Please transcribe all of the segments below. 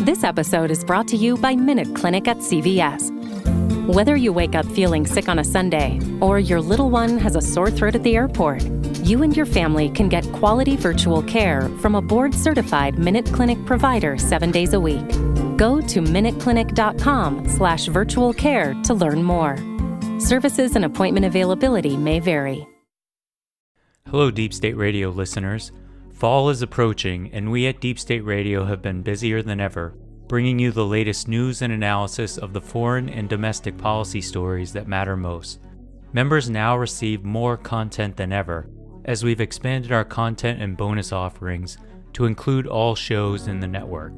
This episode is brought to you by Minute Clinic at CVS. Whether you wake up feeling sick on a Sunday or your little one has a sore throat at the airport, you and your family can get quality virtual care from a board-certified Minute Clinic provider 7 days a week. Go to minuteclinic.com/virtual care to learn more. Services and appointment availability may vary. Hello, Deep State Radio listeners. Fall is approaching, and we at Deep State Radio have been busier than ever, bringing you the latest news and analysis of the foreign and domestic policy stories that matter most. Members now receive more content than ever, as we've expanded our content and bonus offerings to include all shows in the network.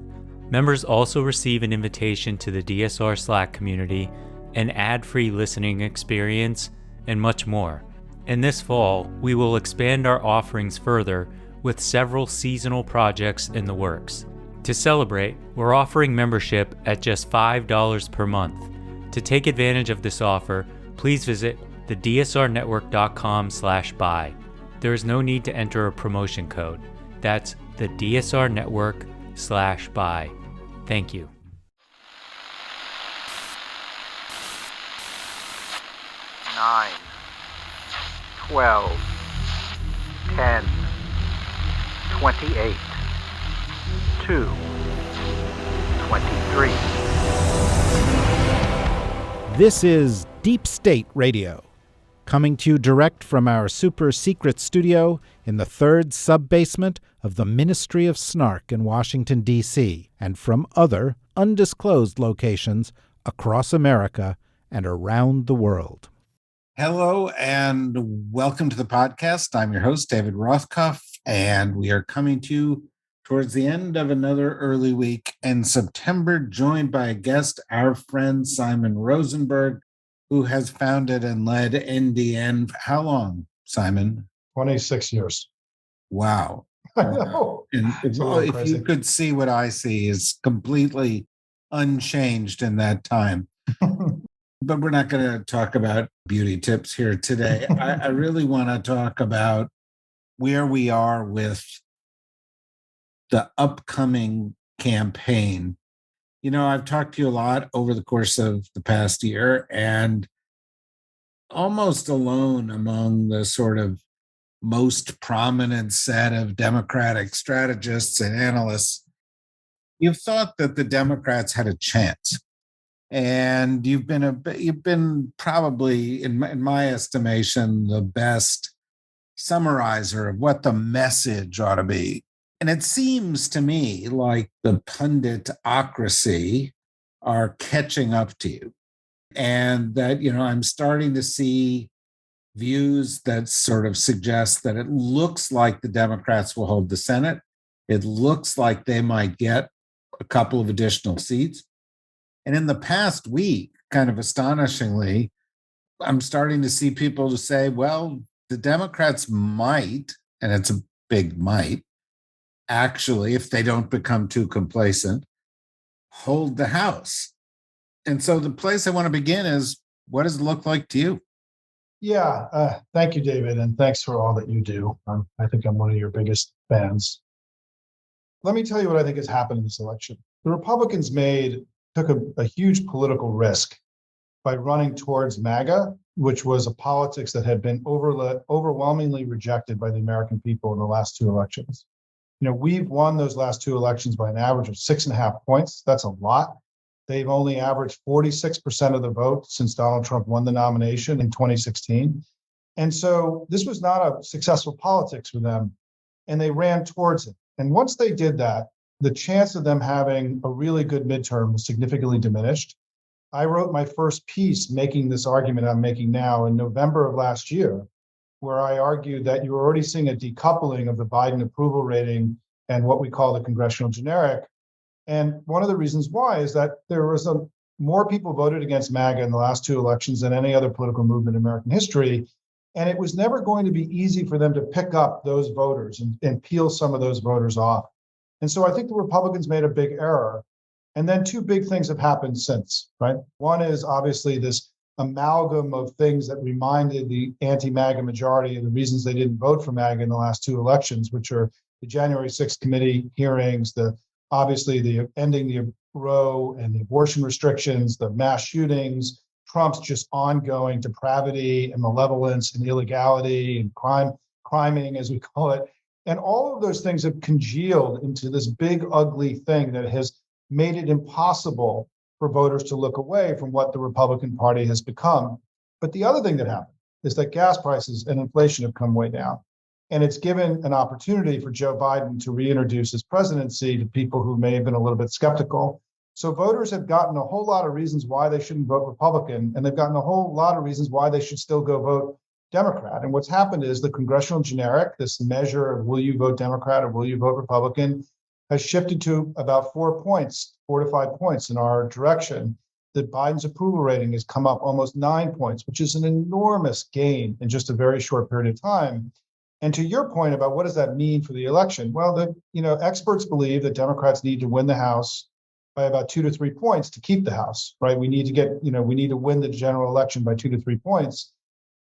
Members also receive an invitation to the DSR Slack community, an ad-free listening experience, and much more. And this fall, we will expand our offerings further with several seasonal projects in the works. To celebrate, we're offering membership at just $5 per month. To take advantage of this offer, please visit thedsrnetwork.com/buy. There is no need to enter a promotion code. That's thedsrnetwork/buy. Thank you. Nine, 12, 10, 28, 2, 23. This is Deep State Radio, coming to you direct from our super secret studio in the third sub-basement of the Ministry of Snark in Washington, D.C., and from other undisclosed locations across America and around the world. Hello and welcome to the podcast. I'm your host, David Rothkopf, and we are coming to you towards the end of another early week in September, joined by a guest, our friend Simon Rosenberg, who has founded and led NDN. How long, Simon? 26 years. Wow. I know. And if you could see what I see, is completely unchanged in that time. But we're not going to talk about beauty tips here today. I really want to talk about where we are with the upcoming campaign. You know, I've talked to you a lot over the course of the past year, and almost alone among the sort of most prominent set of Democratic strategists and analysts, you've thought that the Democrats had a chance. And you've been probably, in my estimation, the best summarizer of what the message ought to be. And it seems to me like the punditocracy are catching up to you. And that, you know, I'm starting to see views that sort of suggest that it looks like the Democrats will hold the Senate. It looks like they might get a couple of additional seats. And in the past week, kind of astonishingly, I'm starting to see people to say, well, the Democrats might, and it's a big might, actually, if they don't become too complacent, hold the House. And so the place I want to begin is, what does it look like to you? Yeah, thank you, David, and thanks for all that you do. I think I'm one of your biggest fans. Let me tell you what I think has happened in this election. The Republicans took a huge political risk by running towards MAGA, which was a politics that had been overwhelmingly rejected by the American people in the last two elections. You know, we've won those last two elections by an average of 6.5 points. That's a lot. They've only averaged 46% of the vote since Donald Trump won the nomination in 2016. And so this was not a successful politics for them, and they ran towards it. And once they did that, the chance of them having a really good midterm was significantly diminished. I wrote my first piece making this argument I'm making now in November of last year, where I argued that you were already seeing a decoupling of the Biden approval rating and what we call the congressional generic. And one of the reasons why is that there was more people voted against MAGA in the last two elections than any other political movement in American history. And it was never going to be easy for them to pick up those voters and peel some of those voters off. And so I think the Republicans made a big error. And then two big things have happened since, right? One is obviously this amalgam of things that reminded the anti-MAGA majority of the reasons they didn't vote for MAGA in the last two elections, which are the January 6th committee hearings, obviously the ending the Roe and the abortion restrictions, the mass shootings, Trump's just ongoing depravity and malevolence and illegality and criming, as we call it. And all of those things have congealed into this big, ugly thing that has made it impossible for voters to look away from what the Republican Party has become. But the other thing that happened is that gas prices and inflation have come way down. And it's given an opportunity for Joe Biden to reintroduce his presidency to people who may have been a little bit skeptical. So voters have gotten a whole lot of reasons why they shouldn't vote Republican, and they've gotten a whole lot of reasons why they should still go vote Democrat. And what's happened is the congressional generic, this measure of will you vote Democrat or will you vote Republican, has shifted to about 4 points, 4 to 5 points in our direction. That Biden's approval rating has come up almost 9 points, which is an enormous gain in just a very short period of time. And to your point about what does that mean for the election? Well, experts believe that Democrats need to win the House by about 2 to 3 points to keep the House, right? We need to win the general election by 2 to 3 points.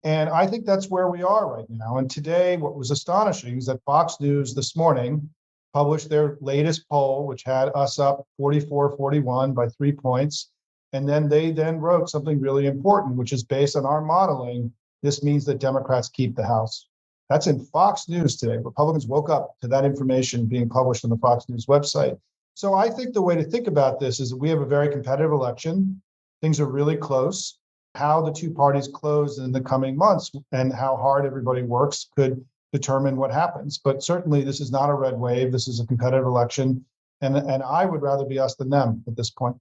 And I think that's where we are right now. And today, what was astonishing is that Fox News this morning published their latest poll, which had us up 44-41 by 3 points. And then they wrote something really important, which is based on our modeling. This means that Democrats keep the House. That's in Fox News today. Republicans woke up to that information being published on the Fox News website. So I think the way to think about this is that we have a very competitive election. Things are really close. How the two parties close in the coming months and how hard everybody works could determine what happens. But certainly this is not a red wave. This is a competitive election. And I would rather be us than them at this point.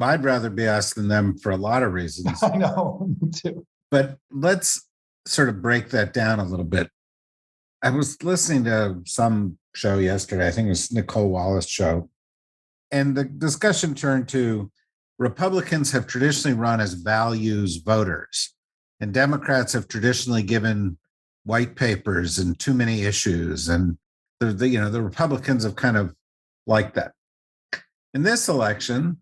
I'd rather be us than them for a lot of reasons. I know, me too. But let's sort of break that down a little bit. I was listening to some show yesterday, I think it was Nicole Wallace show, and the discussion turned to Republicans have traditionally run as values voters, and Democrats have traditionally given white papers and too many issues, and the Republicans have kind of liked that. In this election,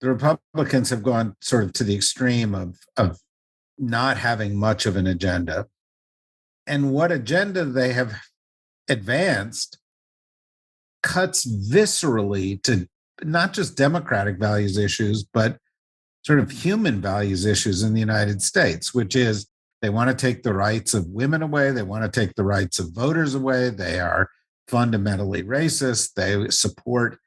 the Republicans have gone sort of to the extreme of not having much of an agenda. And what agenda they have advanced cuts viscerally to not just democratic values issues, but sort of human values issues in the United States, which is they want to take the rights of women away. They want to take the rights of voters away. They are fundamentally racist. They support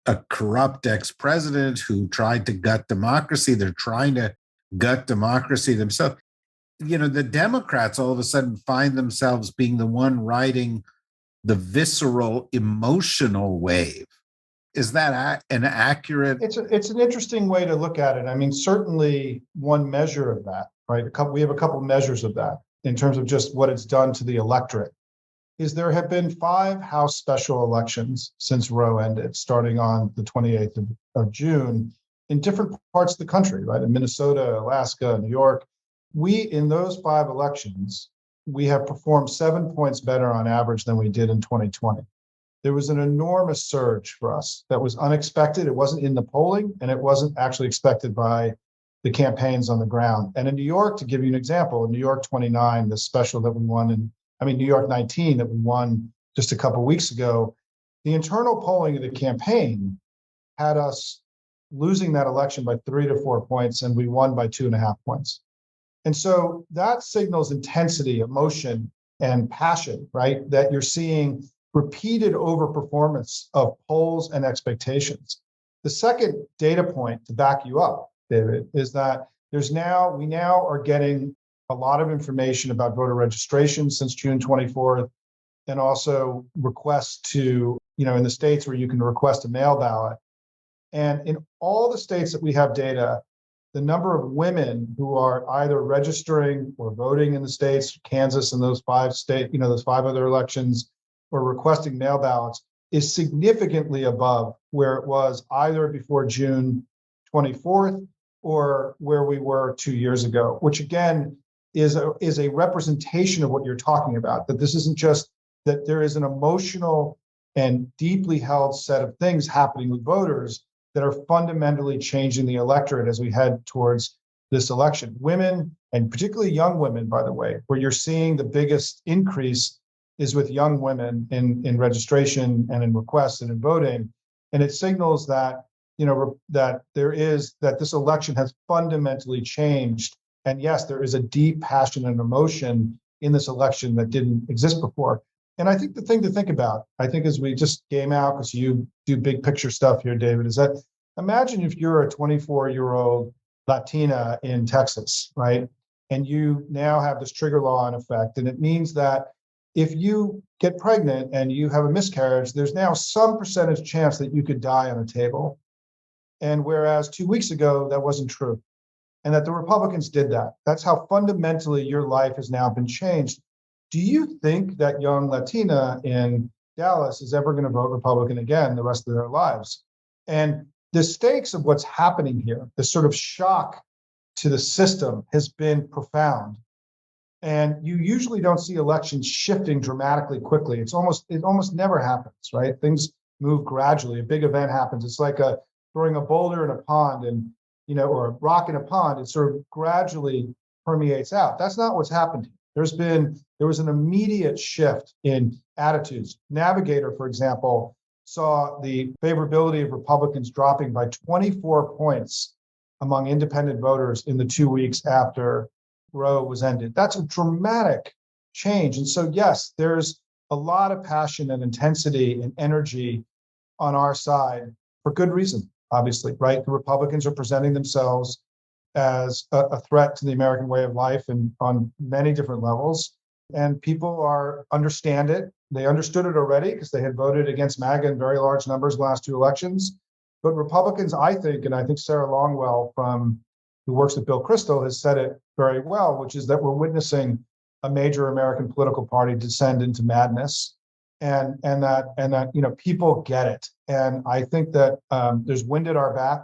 a corrupt ex-president who tried to gut democracy. They're trying to gut democracy themselves. The Democrats all of a sudden find themselves being the one riding the visceral, emotional wave. Is that an accurate? It's an interesting way to look at it. I mean, certainly one measure of that, right? We have a couple measures of that in terms of just what it's done to the electorate. Is there have been 5 House special elections since Roe ended, starting on the 28th of June, in different parts of the country, right? In Minnesota, Alaska, New York. In those 5 elections, we have performed 7 points better on average than we did in 2020. There was an enormous surge for us that was unexpected. It wasn't in the polling, and it wasn't actually expected by the campaigns on the ground. And in New York, to give you an example, in New York 29, the special that we won New York 19 that we won just a couple of weeks ago, the internal polling of the campaign had us losing that election by 3 to 4 points, and we won by 2.5 points. And so that signals intensity, emotion, and passion, right? That you're seeing repeated overperformance of polls and expectations. The second data point to back you up, David, is that we now are getting a lot of information about voter registration since June 24th, and also requests to, in the states where you can request a mail ballot. And in all the states that we have data, the number of women who are either registering or voting in the states, Kansas and those 5 states, those 5 other elections, or requesting mail ballots is significantly above where it was either before June 24th or where we were 2 years ago, which again is a representation of what you're talking about, that this isn't just that there is an emotional and deeply held set of things happening with voters that are fundamentally changing the electorate as we head towards this election. Women, and particularly young women, by the way, where you're seeing the biggest increase is with young women in registration and in requests and in voting. And it signals that that this election has fundamentally changed. And yes, there is a deep passion and emotion in this election that didn't exist before. And I think the thing to think about, I think as we just game out, because you do big picture stuff here, David, is that imagine if you're a 24-year-old Latina in Texas, right? And you now have this trigger law in effect. And it means that if you get pregnant and you have a miscarriage, there's now some percentage chance that you could die on a table. And whereas 2 weeks ago, that wasn't true. And that the Republicans did that. That's how fundamentally your life has now been changed. Do you think that young Latina in Dallas is ever going to vote Republican again the rest of their lives? And the stakes of what's happening here, this sort of shock to the system, has been profound. And you usually don't see elections shifting dramatically quickly. It almost never happens, right? Things move gradually. A big event happens. It's like throwing a boulder in a pond, and or a rock in a pond. It sort of gradually permeates out. That's not what's happened here. There was an immediate shift in attitudes. Navigator, for example, saw the favorability of Republicans dropping by 24 points among independent voters in the 2 weeks after Roe was ended. That's a dramatic change. And so, yes, there's a lot of passion and intensity and energy on our side for good reason, obviously, right? The Republicans are presenting themselves as a threat to the American way of life and on many different levels. And people understand it. They understood it already because they had voted against MAGA in very large numbers the last two elections. But Republicans, I think, and I think Sarah Longwell, who works with Bill Kristol, has said it very well, which is that we're witnessing a major American political party descend into madness, and that people get it. And I think that there's wind at our back.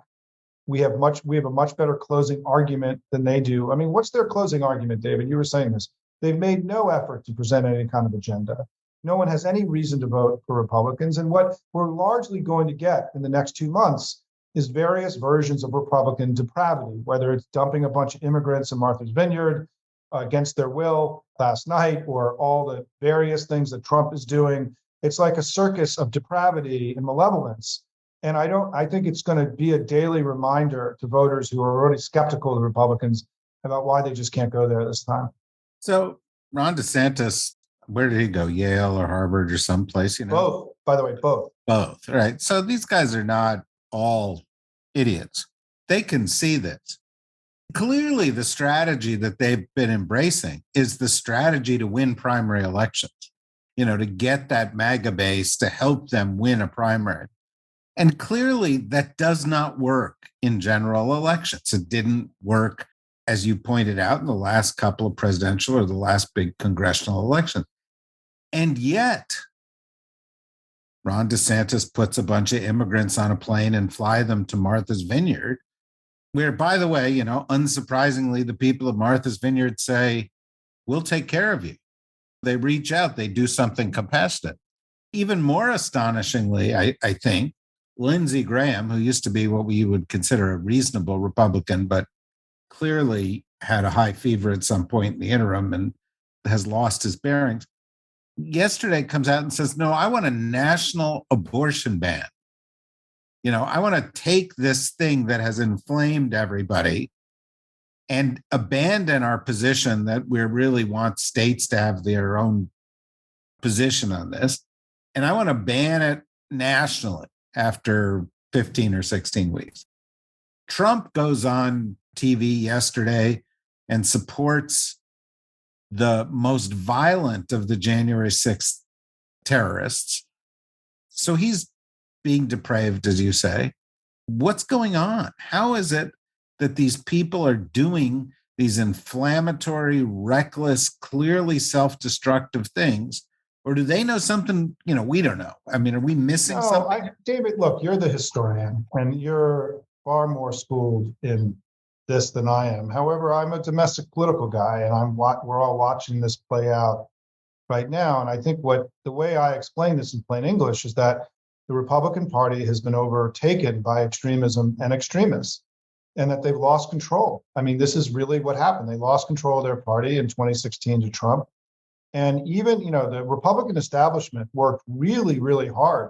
We have a much better closing argument than they do. I mean, what's their closing argument, David? You were saying this. They've made no effort to present any kind of agenda. No one has any reason to vote for Republicans. And what we're largely going to get in the next 2 months is various versions of Republican depravity, whether it's dumping a bunch of immigrants in Martha's Vineyard against their will last night, or all the various things that Trump is doing. It's like a circus of depravity and malevolence. And I think it's going to be a daily reminder to voters who are already skeptical of the Republicans about why they just can't go there this time. So Ron DeSantis, where did he go? Yale or Harvard or someplace? Both, by the way, both. Both, right. So these guys are not all idiots. They can see this. Clearly, the strategy that they've been embracing is the strategy to win primary elections, to get that MAGA base to help them win a primary. And clearly, that does not work in general elections. It didn't work, as you pointed out, in the last couple of presidential or the last big congressional election. And yet, Ron DeSantis puts a bunch of immigrants on a plane and fly them to Martha's Vineyard, where, by the way, unsurprisingly, the people of Martha's Vineyard say, we'll take care of you. They reach out, they do something compassionate. Even more astonishingly, I think, Lindsey Graham, who used to be what we would consider a reasonable Republican, but clearly had a high fever at some point in the interim and has lost his bearings, yesterday comes out and says, no, I want a national abortion ban. I want to take this thing that has inflamed everybody and abandon our position that we really want states to have their own position on this. And I want to ban it nationally after 15 or 16 weeks. Trump goes on TV yesterday and supports the most violent of the January 6th terrorists. So he's being depraved, as you say. What's going on? How is it that these people are doing these inflammatory, reckless, clearly self-destructive things? Or do they know something, we don't know? I mean, are we missing something? David, look, you're the historian, and you're far more schooled in this than I am. However, I'm a domestic political guy, and we're all watching this play out right now. And I think the way I explain this in plain English is that the Republican Party has been overtaken by extremism and extremists, and that they've lost control. I mean, this is really what happened. They lost control of their party in 2016 to Trump. And even, the Republican establishment worked really, really hard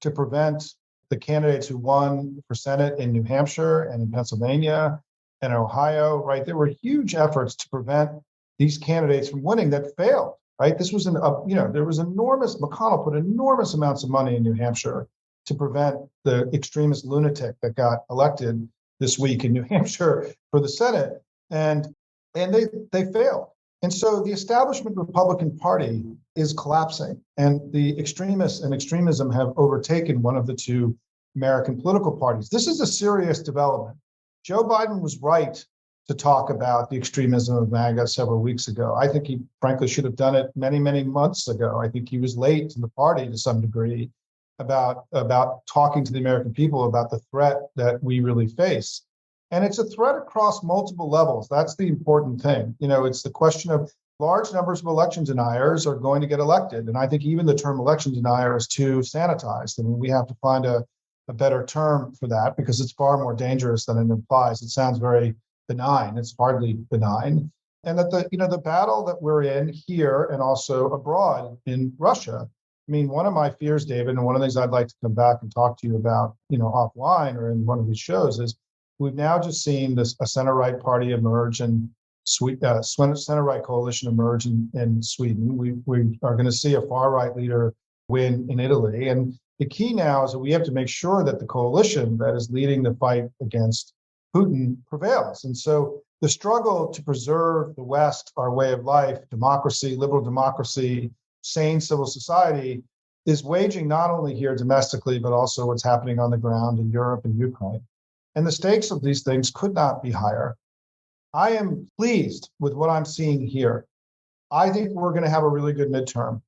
to prevent the candidates who won for Senate in New Hampshire and in Pennsylvania and Ohio, right? There were huge efforts to prevent these candidates from winning that failed, right? This was there was McConnell put enormous amounts of money in New Hampshire to prevent the extremist lunatic that got elected this week in New Hampshire for the Senate. And they failed. And so the establishment Republican Party is collapsing, and the extremists and extremism have overtaken one of the two American political parties. This is a serious development. Joe Biden was right to talk about the extremism of MAGA several weeks ago. I think he frankly should have done it many, many months ago. I think he was late to the party to some degree about talking to the American people about the threat that we really face. And it's a threat across multiple levels. That's the important thing. It's the question of large numbers of election deniers are going to get elected. And I think even the term election denier is too sanitized. I mean, we have to find a better term for that because it's far more dangerous than it implies. It sounds very benign. It's hardly benign. And that the battle that we're in here and also abroad in Russia. I mean, one of my fears, David, and one of the things I'd like to come back and talk to you about, offline or in one of these shows is we've now just seen a center-right party emerge in center-right coalition emerge in Sweden. We are going to see a far-right leader win in Italy. And the key now is that we have to make sure that the coalition that is leading the fight against Putin prevails. And so the struggle to preserve the West, our way of life, democracy, liberal democracy, sane civil society is waging not only here domestically, but also what's happening on the ground in Europe and Ukraine. And the stakes of these things could not be higher. I am pleased with what I'm seeing here. I think we're going to have a really good midterm.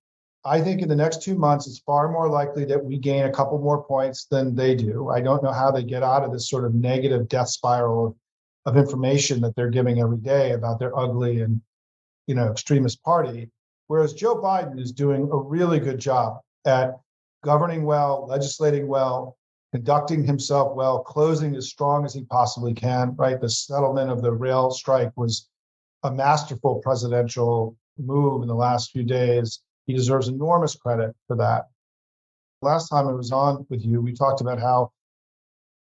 I think in the next 2 months, it's far more likely that we gain a couple more points than they do. I don't know how they get out of this sort of negative death spiral of information that they're giving every day about their ugly and, extremist party. Whereas Joe Biden is doing a really good job at governing well, legislating well, conducting himself well, closing as strong as he possibly can, right? The settlement of the rail strike was a masterful presidential move in the last few days. He deserves enormous credit for that. Last time I was on with you, we talked about how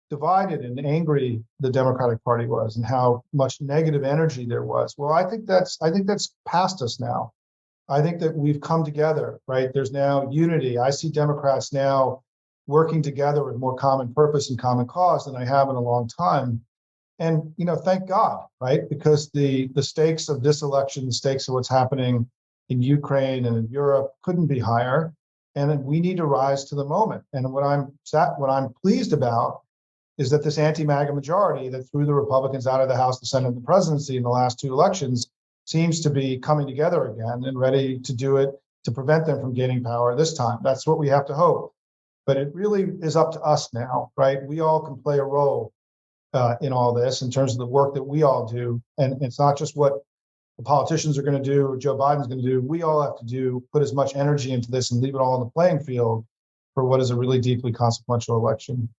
divided and angry the Democratic Party was and how much negative energy there was. Well, I think that's past us now. I think that we've come together, right? There's now unity. I see Democrats now working together with more common purpose and common cause than I have in a long time. And, thank God, right? Because the stakes of this election, the stakes of what's happening in Ukraine and in Europe couldn't be higher. And we need to rise to the moment. And what I'm pleased about is that this anti-MAGA majority that threw the Republicans out of the House, the Senate, and the presidency in the last two elections seems to be coming together again and ready to do it to prevent them from gaining power this time. That's what we have to hope. But it really is up to us now, right? We all can play a role in all this in terms of the work that we all do. And it's not just what the politicians are going to do or Joe Biden's going to do. We all have to put as much energy into this and leave it all on the playing field for what is a really deeply consequential election.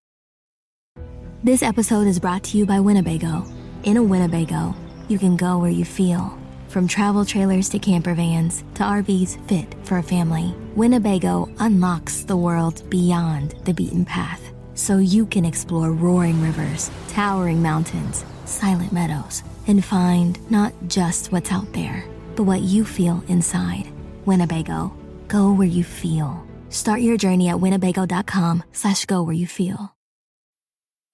This episode is brought to you by Winnebago. In a Winnebago, you can go where you feel. From travel trailers to camper vans to RVs fit for a family, Winnebago unlocks the world beyond the beaten path so you can explore roaring rivers, towering mountains, silent meadows, and find not just what's out there, but what you feel inside. Winnebago, go where you feel. Start your journey at winnebago.com/go where you feel.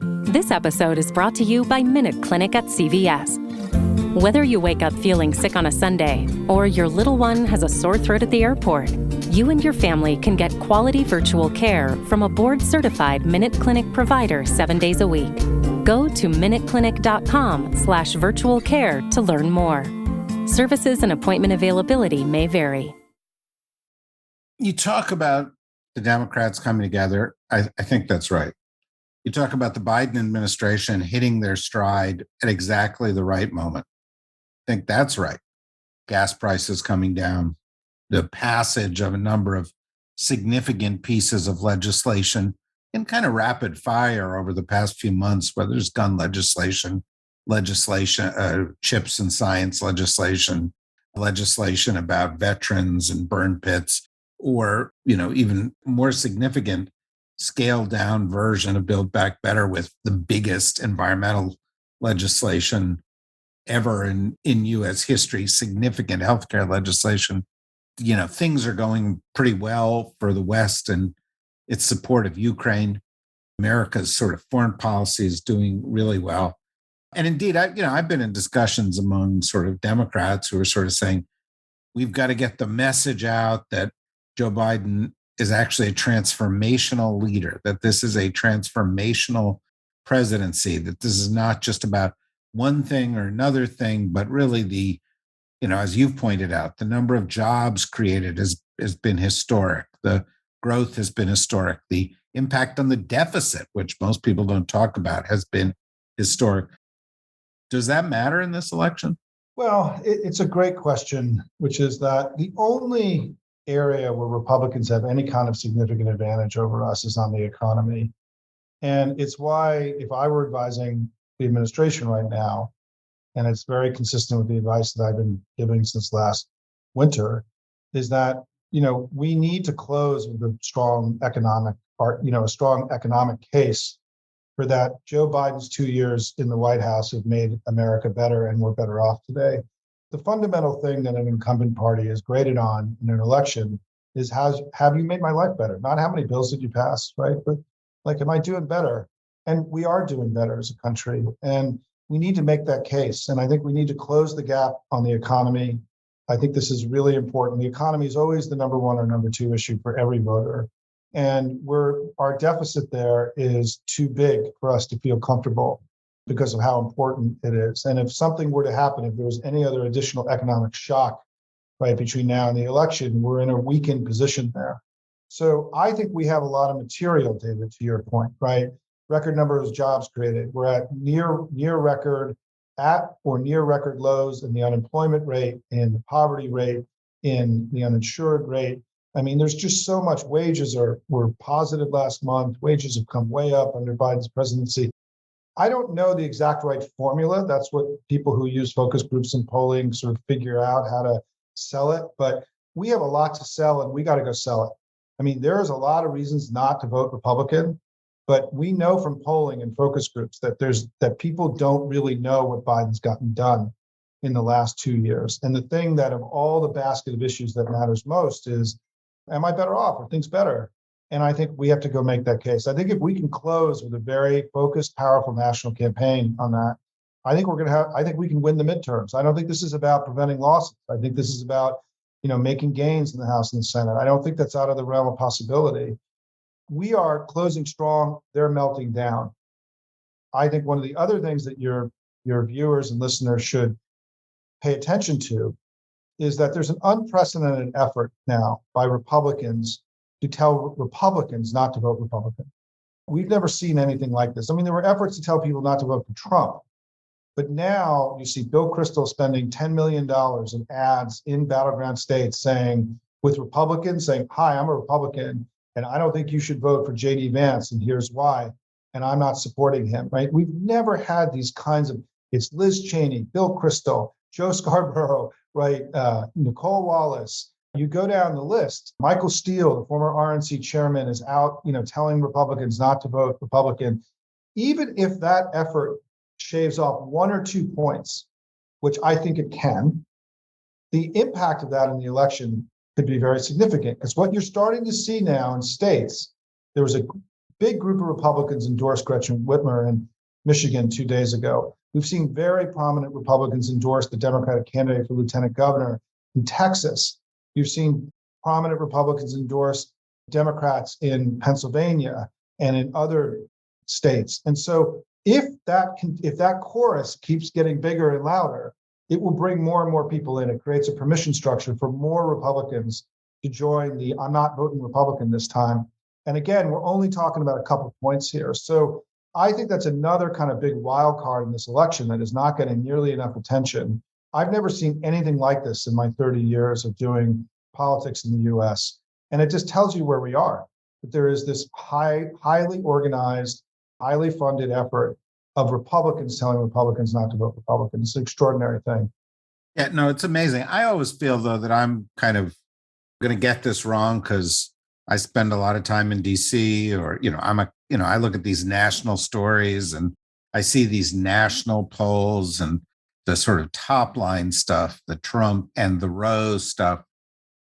This episode is brought to you by Minute Clinic at CVS. Whether you wake up feeling sick on a Sunday or your little one has a sore throat at the airport, you and your family can get quality virtual care from a board-certified Minute Clinic provider 7 days a week. Go to minuteclinic.com/virtual care to learn more. Services and appointment availability may vary. You talk about the Democrats coming together. I think that's right. You talk about the Biden administration hitting their stride at exactly the right moment. I think that's right. Gas prices coming down, the passage of a number of significant pieces of legislation in kind of rapid fire over the past few months, whether it's gun legislation, chips and science legislation about veterans and burn pits, or, even more significant, scaled down version of Build Back Better with the biggest environmental legislation ever in U.S. history, significant healthcare legislation. Things are going pretty well for the West and its support of Ukraine. America's sort of foreign policy is doing really well. And indeed, I've been in discussions among sort of Democrats who are sort of saying, we've got to get the message out that Joe Biden is actually a transformational leader, that this is a transformational presidency, that this is not just about one thing or another thing, but really as you've pointed out, the number of jobs created has been historic. The growth has been historic. The impact on the deficit, which most people don't talk about, has been historic. Does that matter in this election? Well, it's a great question, which is that the only area where Republicans have any kind of significant advantage over us is on the economy. And it's why, if I were advising the administration right now, and it's very consistent with the advice that I've been giving since last winter, is that, we need to close with a strong economic case for that. Joe Biden's 2 years in the White House have made America better, and we're better off today. The fundamental thing that an incumbent party is graded on in an election is have you made my life better? Not how many bills did you pass, right? But am I doing better? And we are doing better as a country. And we need to make that case. And I think we need to close the gap on the economy. I think this is really important. The economy is always the number one or number two issue for every voter. And our deficit there is too big for us to feel comfortable because of how important it is. And if something were to happen, if there was any other additional economic shock, right, between now and the election, we're in a weakened position there. So I think we have a lot of material, David, to your point, right? Record number of jobs created. We're at near record lows in the unemployment rate, in the poverty rate, in the uninsured rate. I mean, there's just so much. Wages were positive last month. Wages have come way up under Biden's presidency. I don't know the exact right formula. That's what people who use focus groups and polling sort of figure out how to sell it. But we have a lot to sell, and we got to go sell it. I mean, there's a lot of reasons not to vote Republican. But we know from polling and focus groups that people don't really know what Biden's gotten done in the last 2 years. And the thing that of all the basket of issues that matters most is, am I better off? Are things better? And I think we have to go make that case. I think if we can close with a very focused, powerful national campaign on that, I think we can win the midterms. I don't think this is about preventing losses. I think this is about, making gains in the House and the Senate. I don't think that's out of the realm of possibility. We are closing strong. They're melting down. I think one of the other things that your viewers and listeners should pay attention to is that there's an unprecedented effort now by Republicans to tell Republicans not to vote Republican. We've never seen anything like this. I mean, there were efforts to tell people not to vote for Trump, but now you see Bill Kristol spending $10 million in ads in battleground states with Republicans saying, hi, I'm a Republican, and I don't think you should vote for J.D. Vance, and here's why, and I'm not supporting him, right? We've never had these kinds of, it's Liz Cheney, Bill Kristol, Joe Scarborough, right? Nicole Wallace. You go down the list. Michael Steele, the former RNC chairman, is out, telling Republicans not to vote Republican. Even if that effort shaves off 1 or 2 points, which I think it can, the impact of that in the election could be very significant. Because what you're starting to see now in states, there was a big group of Republicans endorse Gretchen Whitmer in Michigan 2 days ago. We've seen very prominent Republicans endorse the Democratic candidate for lieutenant governor in Texas. You've seen prominent Republicans endorse Democrats in Pennsylvania and in other states. And so if that chorus keeps getting bigger and louder, it will bring more and more people in. It creates a permission structure for more Republicans to join the I'm not voting Republican this time. And again, we're only talking about a couple points here. So I think that's another kind of big wild card in this election that is not getting nearly enough attention. I've never seen anything like this in my 30 years of doing politics in the US. And it just tells you where we are, that there is this highly organized, highly funded effort of Republicans telling Republicans not to vote Republican. It's an extraordinary thing. Yeah, no, it's amazing. I always feel, though, that I'm kind of going to get this wrong because I spend a lot of time in DC, or, I look at these national stories and I see these national polls and the sort of top line stuff, the Trump and the Rose stuff.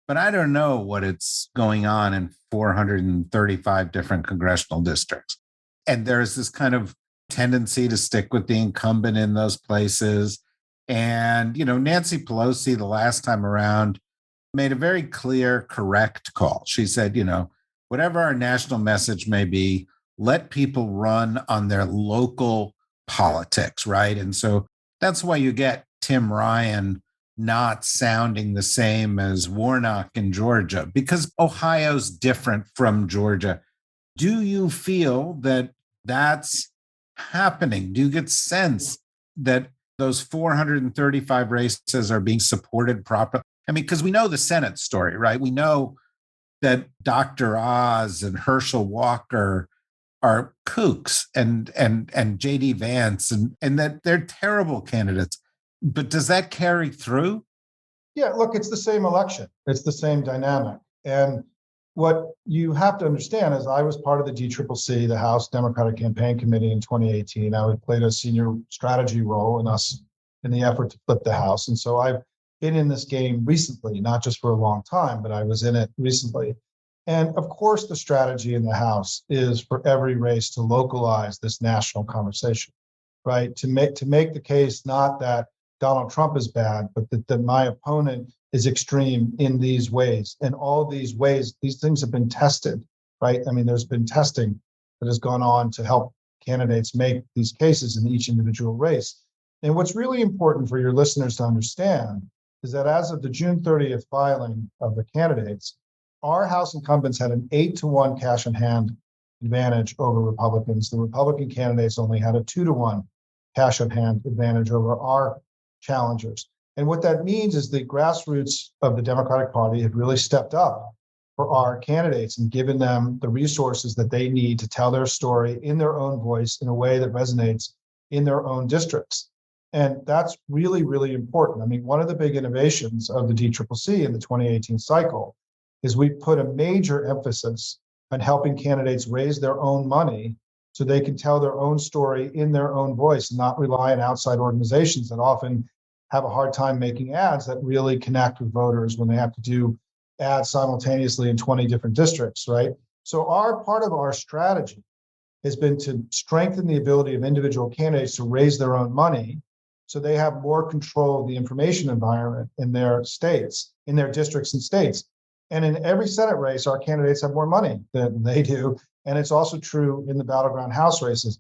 But I don't know what it's going on in 435 different congressional districts. And there's this kind of tendency to stick with the incumbent in those places. And, Nancy Pelosi, the last time around, made a very clear, correct call. She said, whatever our national message may be, let people run on their local politics, right? And so that's why you get Tim Ryan not sounding the same as Warnock in Georgia, because Ohio's different from Georgia. Do you feel that that's happening? Do you get sense that those 435 races are being supported properly? I mean, because we know the Senate story, right? We know that Dr. Oz and Herschel Walker are kooks and JD Vance and that they're terrible candidates. But does that carry through? Yeah, look, it's the same election. It's the same dynamic. And what you have to understand is I was part of the DCCC, the House Democratic Campaign Committee in 2018. I played a senior strategy role in the effort to flip the House. And so I've been in this game recently, not just for a long time, but I was in it recently. And of course, the strategy in the House is for every race to localize this national conversation, right? To make the case not that Donald Trump is bad, but that my opponent is extreme in these ways. And all these ways, these things have been tested, right? I mean, there's been testing that has gone on to help candidates make these cases in each individual race. And what's really important for your listeners to understand is that as of the June 30th filing of the candidates, our House incumbents had an 8-to-1 cash in hand advantage over Republicans. The Republican candidates only had a 2-to-1 cash in hand advantage over our challengers. And what that means is the grassroots of the Democratic Party have really stepped up for our candidates and given them the resources that they need to tell their story in their own voice in a way that resonates in their own districts. And that's really, really important. I mean, one of the big innovations of the DCCC in the 2018 cycle is we put a major emphasis on helping candidates raise their own money so they can tell their own story in their own voice and not rely on outside organizations that often have a hard time making ads that really connect with voters when they have to do ads simultaneously in 20 different districts, right? So part of our strategy has been to strengthen the ability of individual candidates to raise their own money so they have more control of the information environment in their states, in their districts and states. And in every Senate race, our candidates have more money than they do. And it's also true in the battleground House races.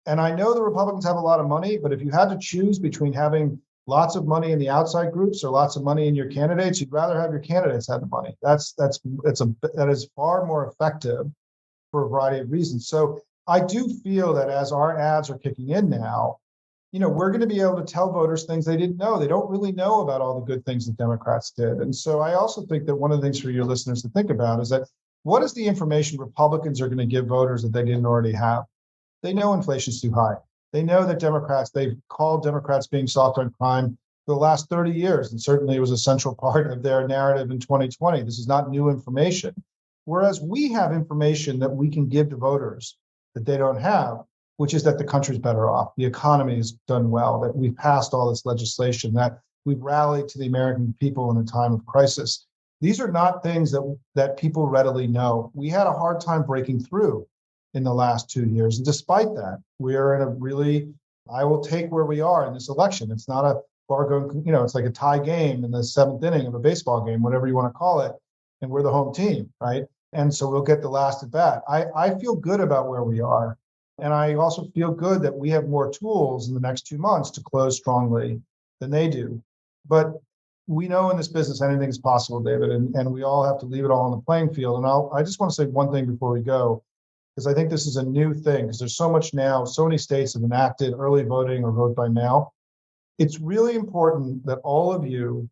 And I know the Republicans have a lot of money, but if you had to choose between having lots of money in the outside groups or lots of money in your candidates, you'd rather have your candidates have the money. That is far more effective for a variety of reasons. So I do feel that as our ads are kicking in now, we're going to be able to tell voters things they didn't know. They don't really know about all the good things that Democrats did. And so I also think that one of the things for your listeners to think about is that what is the information Republicans are going to give voters that they didn't already have? They know inflation's too high. They know that they've called Democrats being soft on crime for the last 30 years. And certainly it was a central part of their narrative in 2020. This is not new information. Whereas we have information that we can give to voters that they don't have, which is that the country's better off, the economy has done well, that we've passed all this legislation, that we've rallied to the American people in a time of crisis. These are not things that people readily know. We had a hard time breaking through in the last 2 years. And despite that, we are in a really, I will take where we are in this election. It's not a far-going, it's like a tie game in the seventh inning of a baseball game, whatever you want to call it. And we're the home team, right? And so we'll get the last at bat. I feel good about where we are. And I also feel good that we have more tools in the next 2 months to close strongly than they do. But we know in this business anything is possible, David, and we all have to leave it all on the playing field. And I just want to say one thing before we go, because I think this is a new thing, because there's so much now, so many states have enacted early voting or vote by mail. It's really important that all of you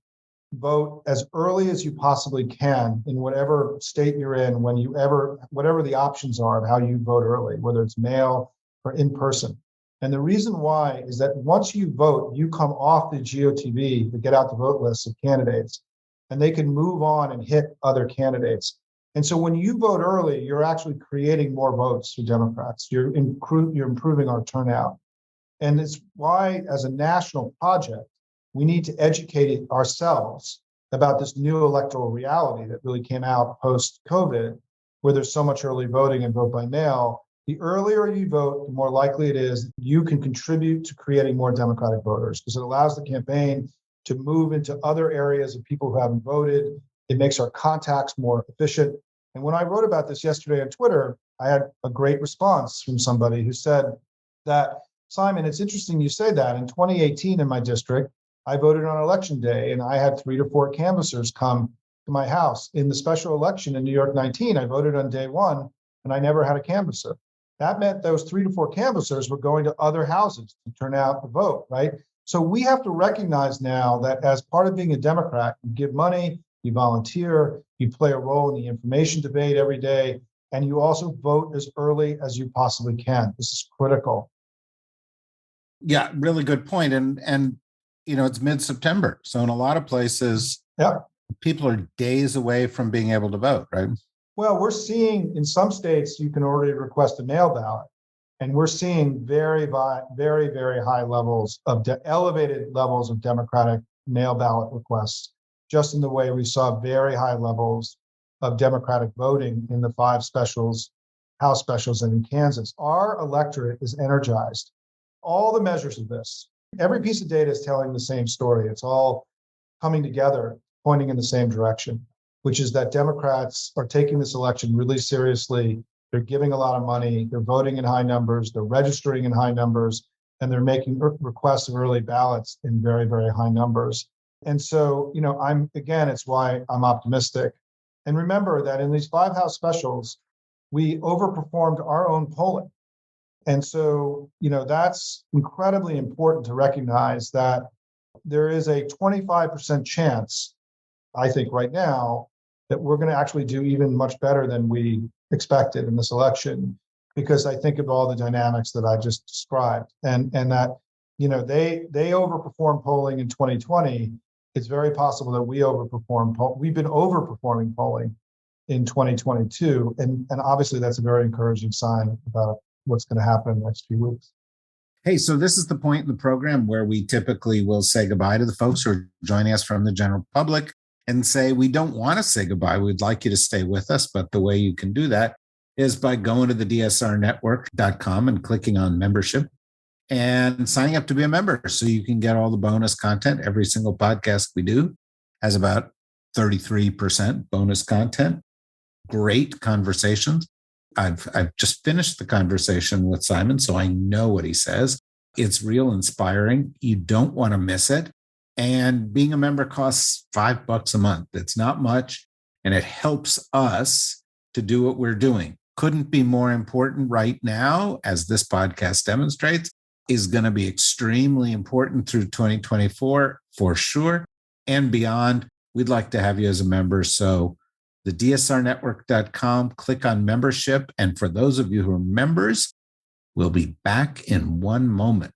vote as early as you possibly can in whatever state you're in, whatever the options are of how you vote early, whether it's mail or in person. And the reason why is that once you vote, you come off the GOTV, the get out the vote list of candidates, and they can move on and hit other candidates. And so when you vote early, you're actually creating more votes for Democrats. You're improving our turnout. And it's why, as a national project, we need to educate ourselves about this new electoral reality that really came out post-COVID, where there's so much early voting and vote by mail. The earlier you vote, the more likely it is you can contribute to creating more Democratic voters, because it allows the campaign to move into other areas of people who haven't voted. It makes our contacts more efficient. And when I wrote about this yesterday on Twitter, I had a great response from somebody who said that, Simon, it's interesting you say that. In 2018 in my district, I voted on election day and I had 3 to 4 canvassers come to my house. In the special election in New York 19, I voted on day 1 and I never had a canvasser. That meant those 3 to 4 canvassers were going to other houses to turn out the vote, right? So we have to recognize now that as part of being a Democrat, you give money, you volunteer, you play a role in the information debate every day, and you also vote as early as you possibly can. This is critical. Yeah, really good point. And it's mid-September. So in a lot of places, people are days away from being able to vote, right? Well, we're seeing in some states, you can already request a mail ballot. And we're seeing very, very high levels of elevated levels of Democratic mail ballot requests, just in the way we saw very high levels of Democratic voting in the 5 specials, House specials, and in Kansas. Our electorate is energized. All the measures of this, every piece of data is telling the same story. It's all coming together, pointing in the same direction, which is that Democrats are taking this election really seriously. They're giving a lot of money. They're voting in high numbers. They're registering in high numbers, and they're making requests of early ballots in very, very high numbers. And so, it's why I'm optimistic. And remember that in these 5 House specials, we overperformed our own polling. And so, that's incredibly important to recognize that there is a 25% chance, I think right now, that we're going to actually do even much better than we expected in this election, because I think of all the dynamics that I just described, and that they overperformed polling in 2020. It's very possible that we overperform. We've been overperforming polling in 2022, and obviously that's a very encouraging sign about what's going to happen in the next few weeks. Hey, so this is the point in the program where we typically will say goodbye to the folks who are joining us from the general public and say, we don't want to say goodbye. We'd like you to stay with us. But the way you can do that is by going to the dsrnetwork.com and clicking on membership and signing up to be a member so you can get all the bonus content. Every single podcast we do has about 33% bonus content. Great conversations. I've just finished the conversation with Simon, so I know what he says. It's real inspiring. You don't want to miss it. And being a member costs $5 a month. It's not much, and it helps us to do what we're doing. Couldn't be more important right now, as this podcast demonstrates, is going to be extremely important through 2024 for sure, and beyond. We'd like to have you as a member. So the dsrnetwork.com, click on membership. And for those of you who are members, we'll be back in one moment.